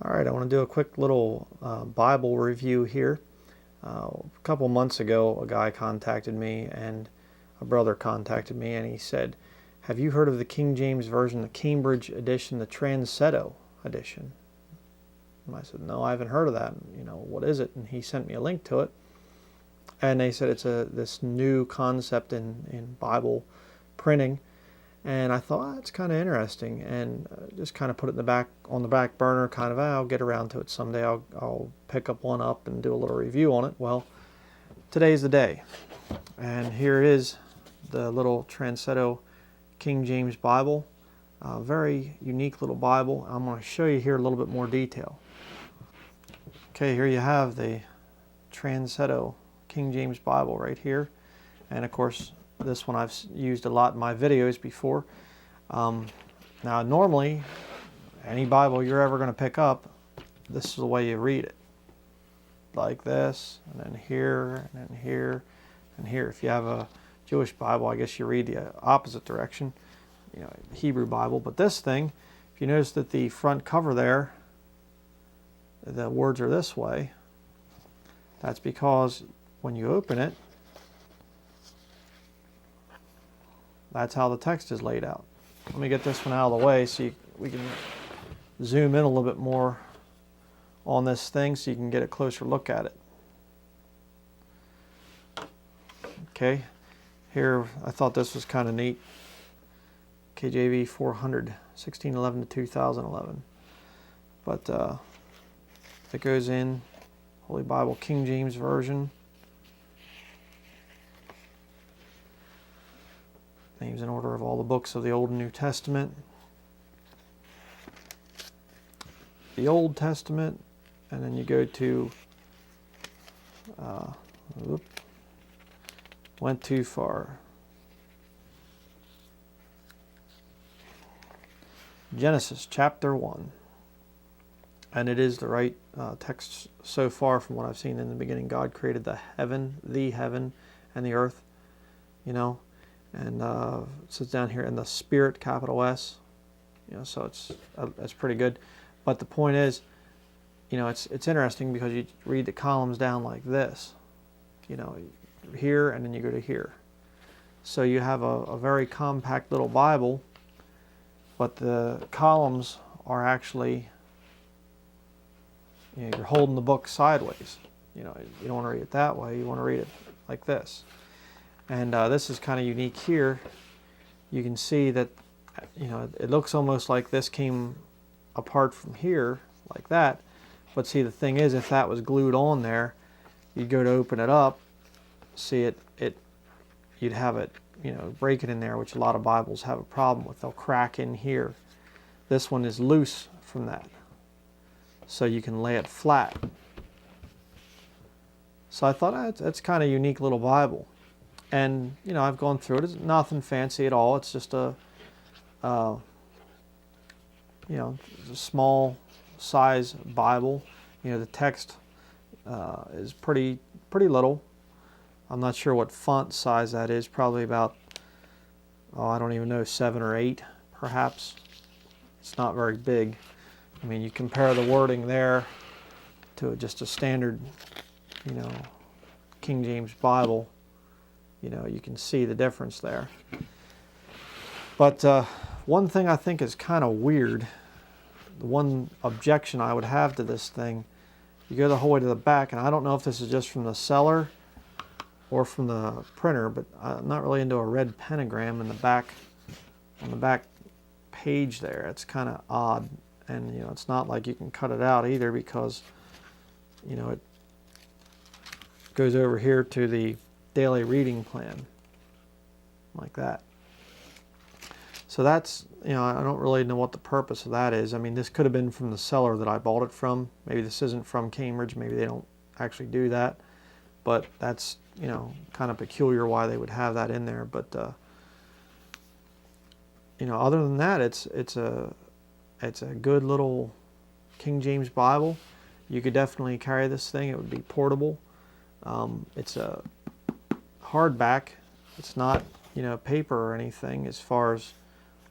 All right, I want to do a quick little Bible review here. A couple months ago, a guy contacted me, and a brother contacted me, and he said, "Have you heard of the King James Version, the Cambridge edition, the Transetto edition?" And I said, "No, I haven't heard of that. What is it?" And he sent me a link to it, and they said it's this new concept in Bible printing. And I thought, it's kind of interesting, and just kind of put it on the back burner, kind of, I'll get around to it someday. I'll pick up one up and do a little review on it. Well, today's the day. And here is the little Transetto King James Bible. A very unique little Bible. I'm going to show you here a little bit more detail. Okay, here you have the Transetto King James Bible right here. And of course, this one I've used a lot in my videos before. Now normally, any Bible you're ever going to pick up, this is the way you read it. Like this, and then here, and then here, and here. If you have a Jewish Bible, I guess you read the opposite direction, Hebrew Bible. But this thing, if you notice that the front cover there, the words are this way, that's because when you open it, that's how the text is laid out. Let me get this one out of the way so we can zoom in a little bit more on this thing so you can get a closer look at it. Okay, here I thought this was kind of neat. KJV 400, 1611 to 2011. But it goes in Holy Bible King James Version. Names in order of all the books of the Old and New Testament. The Old Testament, and then you go to, went too far. Genesis chapter 1. And it is the right text so far from what I've seen. In the beginning, God created the heaven and the earth, and it says down here, in the Spirit, capital S, so it's pretty good. But the point is, it's interesting because you read the columns down like this, here, and then you go to here. So you have a very compact little Bible, but the columns are actually, you're holding the book sideways. You don't want to read it that way. You want to read it like this. And this is kind of unique here. You can see that, it looks almost like this came apart from here, like that. But see, the thing is, if that was glued on there, you'd go to open it up, see you'd have it, break it in there, which a lot of Bibles have a problem with. They'll crack in here. This one is loose from that, so you can lay it flat. So I thought that's kind of a unique little Bible. And, I've gone through it. It's nothing fancy at all. It's just a small size Bible. The text is pretty little. I'm not sure what font size that is. Probably about, I don't even know, 7 or 8, perhaps. It's not very big. I mean, you compare the wording there to just a standard, King James Bible. You can see the difference there. But one thing I think is kind of weird, the one objection I would have to this thing, you go the whole way to the back, and I don't know if this is just from the seller or from the printer, but I'm not really into a red pentagram in the back, on the back page there. It's kind of odd, and it's not like you can cut it out either, because it goes over here to the daily reading plan, like that. So that's, I don't really know what the purpose of that is. I mean, this could have been from the seller that I bought it from. Maybe this isn't from Cambridge. Maybe they don't actually do that. But that's, kind of peculiar why they would have that in there. But, other than that, it's a good little King James Bible. You could definitely carry this thing. It would be portable. It's a hardback. It's not, paper or anything as far as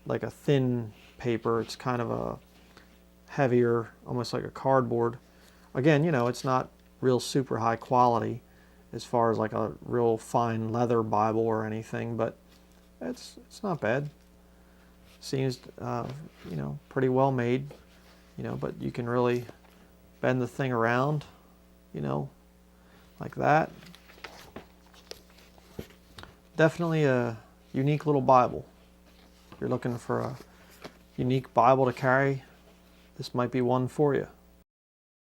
like a thin paper. It's kind of a heavier, almost like a cardboard. Again, it's not real super high quality as far as like a real fine leather Bible or anything, but it's not bad. Seems pretty well made, but you can really bend the thing around, like that. Definitely a unique little Bible. If you're looking for a unique Bible to carry, this might be one for you.